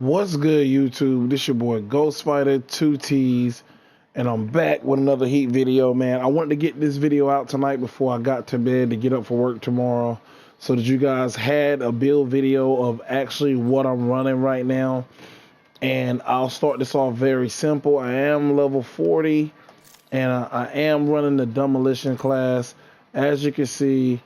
What's good, YouTube? This your boy Ghostfighter 2Ts, and I'm back with another Heat video, man. I wanted to get this video out tonight before I got to bed to get up for work tomorrow, so that you guys had a build video of actually what I'm running right now. And I'll start this off very simple. I am level 40, and I am running the demolition class. As you can see,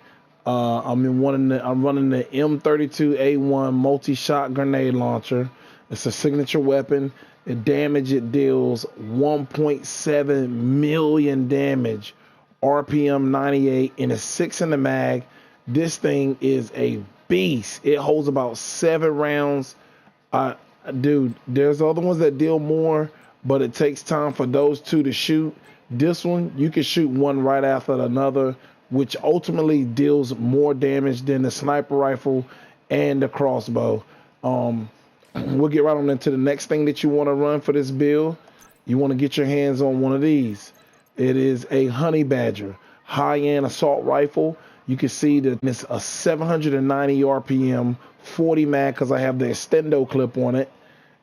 I'm running the M32A1 multi-shot grenade launcher. It's a signature weapon. The damage it deals 1.7 million damage, RPM 98, and it's 6 in the mag. This thing is a beast. It holds about 7 rounds. Dude, there's other ones that deal more, but it takes time for those two to shoot. This one, you can shoot one right after another, which ultimately deals more damage than the sniper rifle and the crossbow. We'll get right on into the next thing that you want to run for this build. You want to get your hands on one of these. It is a honey badger high-end assault rifle. You can see that it's a 790 RPM, 40 mag, because I have the extendo clip on it.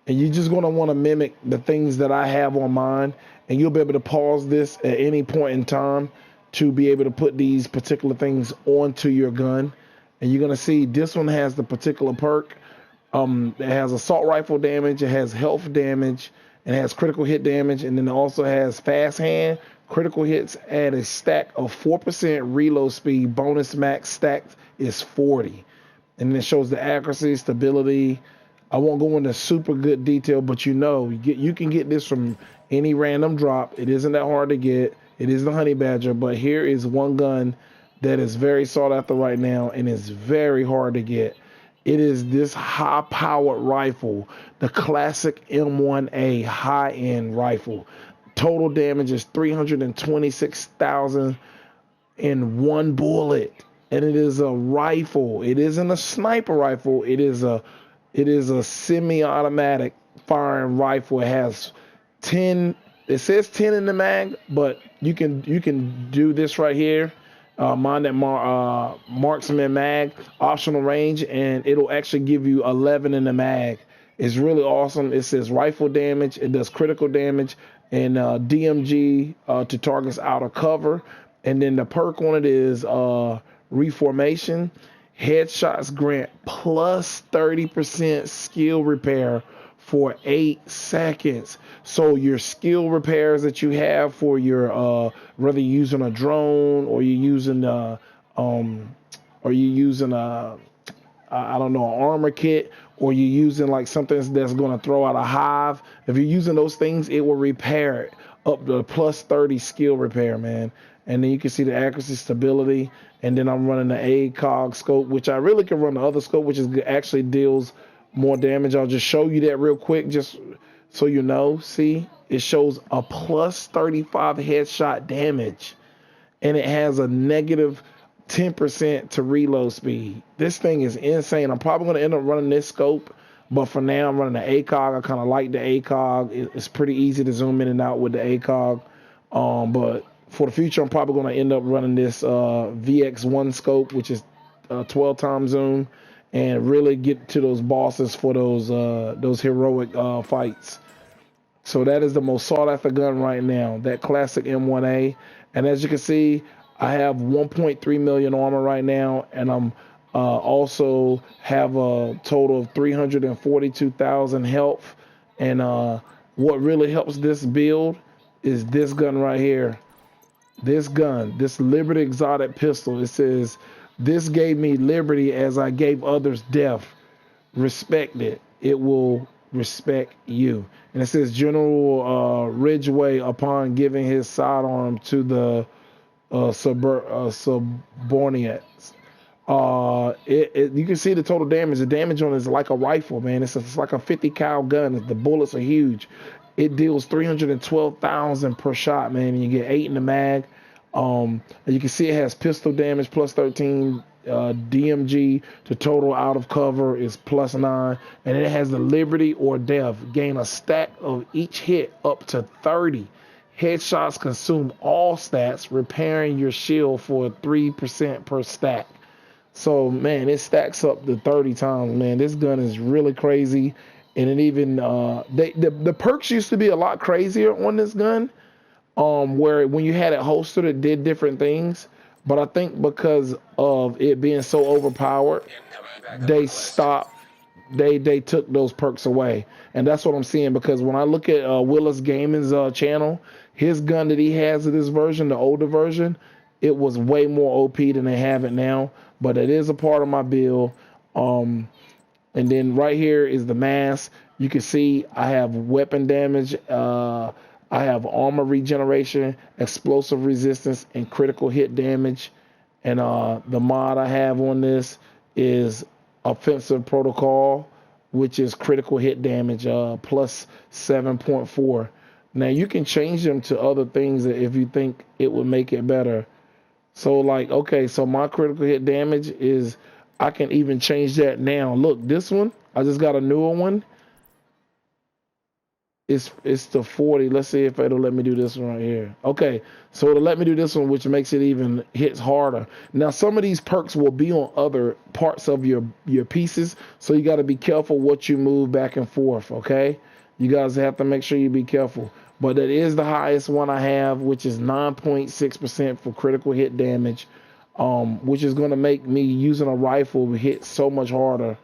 And you're just going to want to mimic the things that I have on mine, and you'll be able to pause this at any point in time to be able to put these particular things onto your gun. And you're going to see this one has the particular perk. It has assault rifle damage, it has health damage, and it has critical hit damage, and then it also has fast hand. Critical hits add a stack of 4% reload speed. Bonus max stacked is 40. And then it shows the accuracy, stability. I won't go into super good detail, but you can get this from any random drop. It isn't that hard to get. It is the honey badger, but here is one gun that is very sought after right now and is very hard to get. It is this high-powered rifle, the classic M1A high-end rifle. Total damage is 326,000 in one bullet, and it is a rifle. It isn't a sniper rifle. It is a semi-automatic firing rifle. It has 10. It says 10 in the mag, but you can do this right here. Mine that marksman mag, optional range, and it'll actually give you 11 in the mag. It's really awesome. It says rifle damage. It does critical damage and DMG to targets out of cover. And then the perk on it is reformation. Headshots grant plus 30% skill repair for 8 seconds. So your skill repairs that you have for your whether you're using a drone or you're using I don't know, an armor kit, or you're using like something that's going to throw out a hive. If you're using those things, it will repair it up to plus 30 skill repair, man. And then you can see the accuracy, stability, and then I'm running the ACOG scope, which I really can run the other scope, which is actually deals more damage. I'll just show you that real quick, just so you know. See, it shows a plus 35 headshot damage, and it has a negative 10% to reload speed. This thing is insane. I'm probably going to end up running this scope, but for now I'm running the ACOG. I kind of like the ACOG. It's pretty easy to zoom in and out with the ACOG. But for the future, I'm probably going to end up running this VX1 scope, which is 12 times zoom, and really get to those bosses for those heroic fights. So that is the most sought after gun right now, that classic M1A. And as you can see, I have 1.3 million armor right now, and I'm also have a total of 342,000 health. And what really helps this build is this gun right here. This gun, this Liberty Exotic pistol. It says, "This gave me liberty as I gave others death. Respect it. It will respect you." And it says General Ridgway, upon giving his sidearm to the subordinates. You can see the total damage. The damage on it is like a rifle, man. It's like a 50 cal gun. The bullets are huge. It deals 312,000 per shot, man, and you get 8 in the mag. And you can see it has pistol damage plus 13, DMG to total out of cover is plus 9, and it has the liberty or death. Gain a stack of each hit up to 30. Headshots consume all stats, repairing your shield for 3% per stack. So, man, it stacks up to 30 times, man. This gun is really crazy. And it even the perks used to be a lot crazier on this gun, where when you had it holstered, it did different things. But I think because of it being so overpowered, they stopped. They took those perks away, and that's what I'm seeing. Because when I look at Willis Gaming's channel, his gun that he has of this version, the older version, it was way more OP than they have it now. But it is a part of my build. And then right here is the mask. You can see I have weapon damage. I have armor regeneration, explosive resistance, and critical hit damage. And the mod I have on this is offensive protocol, which is critical hit damage plus 7.4. Now you can change them to other things if you think it would make it better. So like, okay, so my critical hit damage is, I can even change that now. Look, this one, I just got a newer one. It's the 40. Let's see if it'll let me do this one right here. Okay, so it'll let me do this one, which makes it even hits harder. Now, some of these perks will be on other parts of your pieces, so you got to be careful what you move back and forth, okay? You guys have to make sure you be careful. But that is the highest one I have, which is 9.6% for critical hit damage, which is going to make me using a rifle hit so much harder.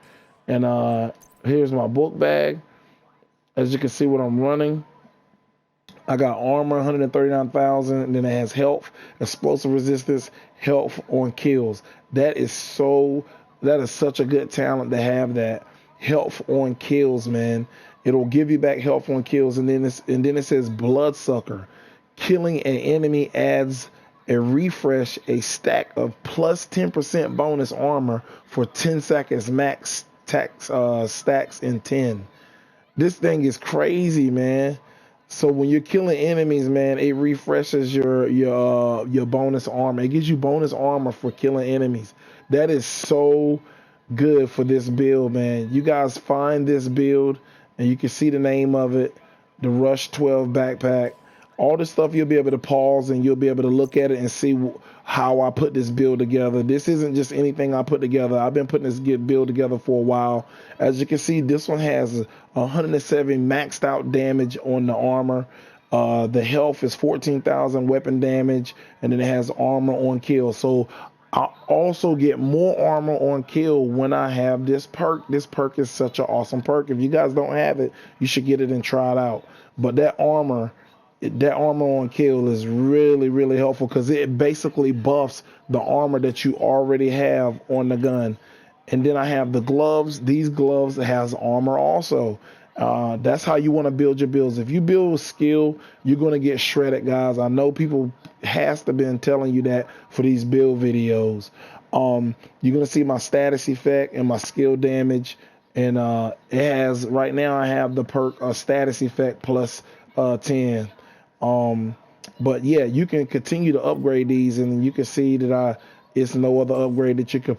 And here's my book bag. As you can see what I'm running, I got armor 139,000, and then it has health, explosive resistance, health on kills. That is such a good talent to have, that health on kills, man. It'll give you back health on kills, and then it says Bloodsucker. Killing an enemy adds a refresh, a stack of plus 10% bonus armor for 10 seconds max stacks in 10. This thing is crazy, man. So when you're killing enemies, man, it refreshes your bonus armor. It gives you bonus armor for killing enemies. That is so good for this build, man. You guys find this build, and you can see the name of it, the Rush 12 backpack. All this stuff you'll be able to pause, and you'll be able to look at it and see how I put this build together. This isn't just anything I put together. I've been putting this build together for a while. As you can see, this one has 107 maxed out damage on the armor. The health is 14,000 weapon damage, and then it has armor on kill. So I also get more armor on kill when I have this perk. This perk is such an awesome perk. If you guys don't have it, you should get it and try it out. But that armor on kill is really, really helpful, because it basically buffs the armor that you already have on the gun. And then I have the gloves. These gloves has armor also. That's how you want to build your builds. If you build with skill, you're going to get shredded, guys. I know people has to been telling you that for these build videos. You're going to see my status effect and my skill damage. And it has, right now I have the perk status effect plus 10. But yeah, you can continue to upgrade these, and you can see that it's no other upgrade that you can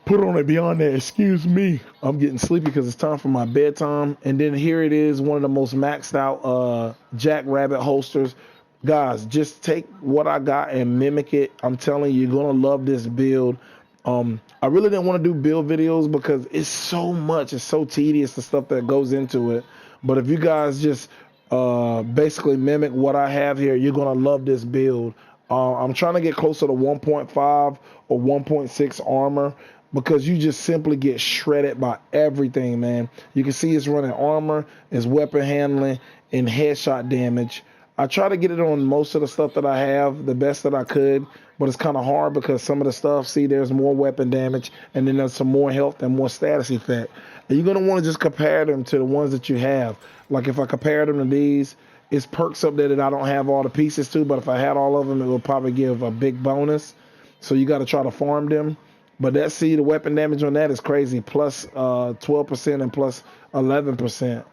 put on it beyond that. Excuse me, I'm getting sleepy because it's time for my bedtime. And then here it is, one of the most maxed out Jackrabbit holsters. Guys, just take what I got and mimic it. I'm telling you, you're gonna love this build. I really didn't want to do build videos because it's so much, it's so tedious, the stuff that goes into it. But if you guys just basically mimic what I have here, you're gonna love this build. I'm trying to get closer to 1.5 or 1.6 armor, because you just simply get shredded by everything, man. You can see it's running armor, it's weapon handling, and headshot damage. I try to get it on most of the stuff that I have, the best that I could, but it's kind of hard because some of the stuff, see, there's more weapon damage, and then there's some more health and more status effect. And you're going to want to just compare them to the ones that you have. Like if I compare them to these, it's perks up there that I don't have all the pieces to, but if I had all of them, it would probably give a big bonus. So you got to try to farm them. But that, see, the weapon damage on that is crazy, plus 12% and plus 11%.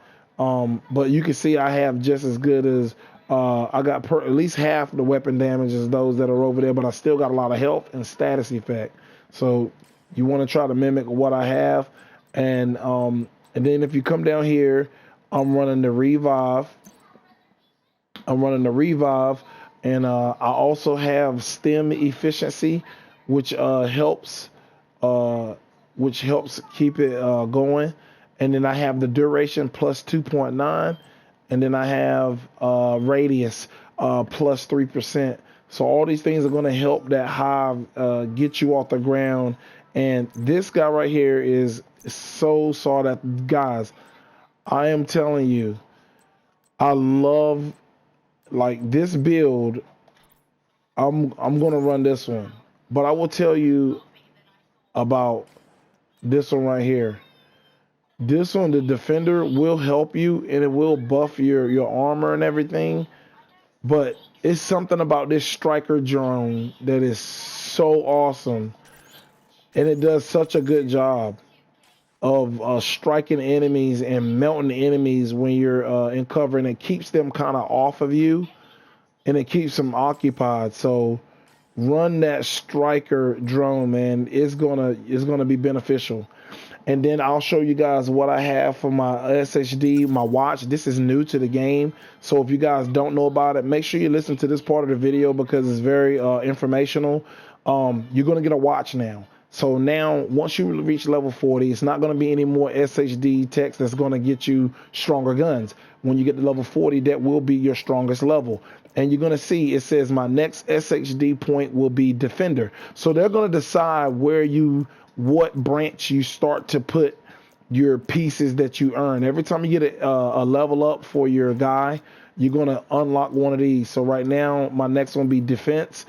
But you can see I have just as good as, I got at least half the weapon damage as those that are over there, but I still got a lot of health and status effect. So you want to try to mimic what I have. And then if you come down here, I'm running the revive. And I also have stem efficiency, which helps keep it going. and then I have the duration plus 2.9, and then I have radius plus 3%. So all these things are going to help that hive get you off the ground. And this guy right here is so sought after. Guys, I am telling you, I love like this build. I'm going to run this one, but I will tell you about this one right here. This one, the defender, will help you and it will buff your armor and everything. But it's something about this striker drone that is so awesome. And it does such a good job of striking enemies and melting enemies when you're in cover. And it keeps them kind of off of you. And it keeps them occupied. So run that striker drone, man. It's gonna be beneficial. And then I'll show you guys what I have for my SHD, my watch. This is new to the game. So if you guys don't know about it, make sure you listen to this part of the video because it's very informational. You're going to get a watch now. So now, once you reach level 40, it's not going to be any more SHD text that's going to get you stronger guns. When you get to level 40, that will be your strongest level. And you're going to see it says my next SHD point will be Defender. So they're going to decide what branch you start to put your pieces that you earn. Every time you get a level up for your guy, you're going to unlock one of these. So right now, my next one will be Defense.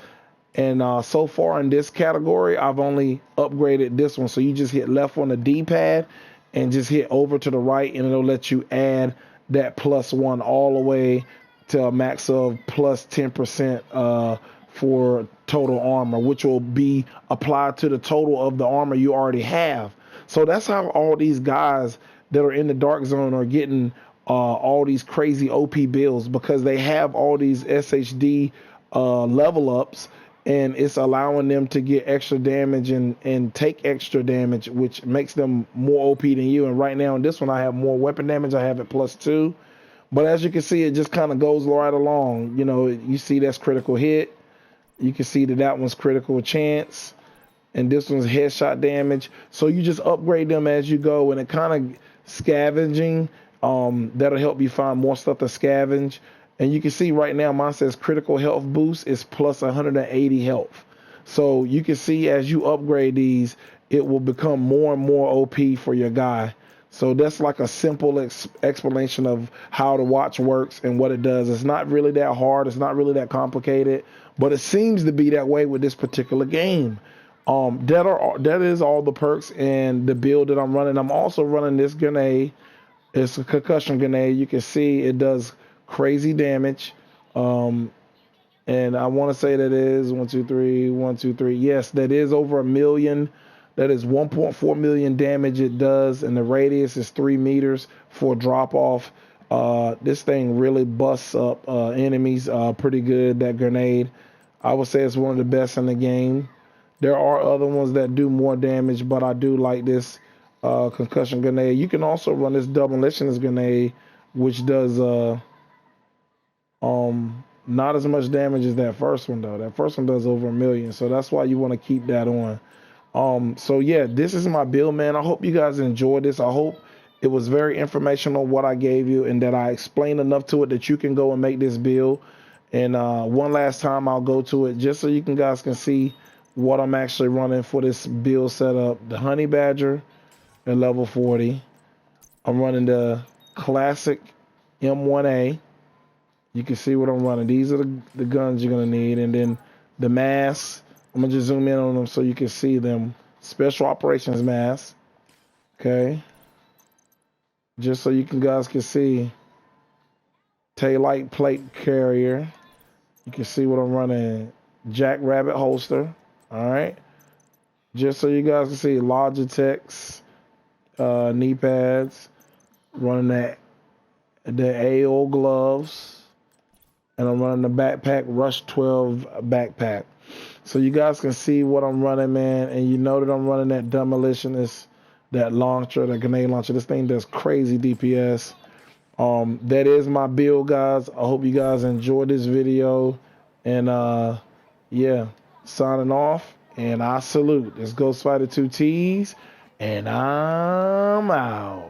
And so far in this category, I've only upgraded this one. So you just hit left on the D-pad and just hit over to the right, and it'll let you add that +1 all the way to a max of plus 10% for total armor, which will be applied to the total of the armor you already have. So that's how all these guys that are in the dark zone are getting all these crazy OP builds, because they have all these SHD level ups, and it's allowing them to get extra damage and take extra damage, which makes them more OP than you. And right now in this one, I have more weapon damage. I have it +2. But as you can see, it just kind of goes right along. You know, you see that's critical hit. You can see that one's critical chance. And this one's headshot damage. So you just upgrade them as you go. And it kind of scavenging. That'll help you find more stuff to scavenge. And you can see right now, mine says critical health boost is plus 180 health. So you can see as you upgrade these, it will become more and more OP for your guy. So that's like a simple explanation of how the watch works and what it does. It's not really that hard. It's not really that complicated, but it seems to be that way with this particular game. That is all the perks and the build that I'm running. I'm also running this grenade. It's a concussion grenade. You can see it does crazy damage. And I want to say that is 1, 2, 3, 1, 2, 3. Yes, that is over 1 million. That is 1.4 million damage it does, and the radius is 3 meters for drop off. This thing really busts up enemies pretty good, that grenade. I would say it's one of the best in the game. There are other ones that do more damage, but I do like this concussion grenade. You can also run this demolitionist grenade, which does not as much damage as that first one, though. That first one does over 1 million, so that's why you want to keep that on. So yeah, this is my build, man. I hope you guys enjoyed this. I hope it was very informational what I gave you, and that I explained enough to it that you can go and make this build. And one last time I'll go to it just so you guys can see what I'm actually running for this build setup. The Honey Badger at level 40. I'm running the classic M1A. You can see what I'm running. These are the guns you're going to need. And then the mask. I'm going to just zoom in on them so you can see them. Special Operations Mask. Okay. Just so you guys can see. Taillight Plate Carrier. You can see what I'm running. Jackrabbit Holster. Alright. Just so you guys can see. Logitech's knee pads. Running the AO gloves. And I'm running the backpack. Rush 12 backpack. So you guys can see what I'm running, man, and you know that I'm running that demolitionist, that launcher, that grenade launcher. This thing does crazy DPS. That is my build, guys. I hope you guys enjoyed this video, and yeah, signing off, and I salute. It's Ghost Fighter 2 T's, and I'm out.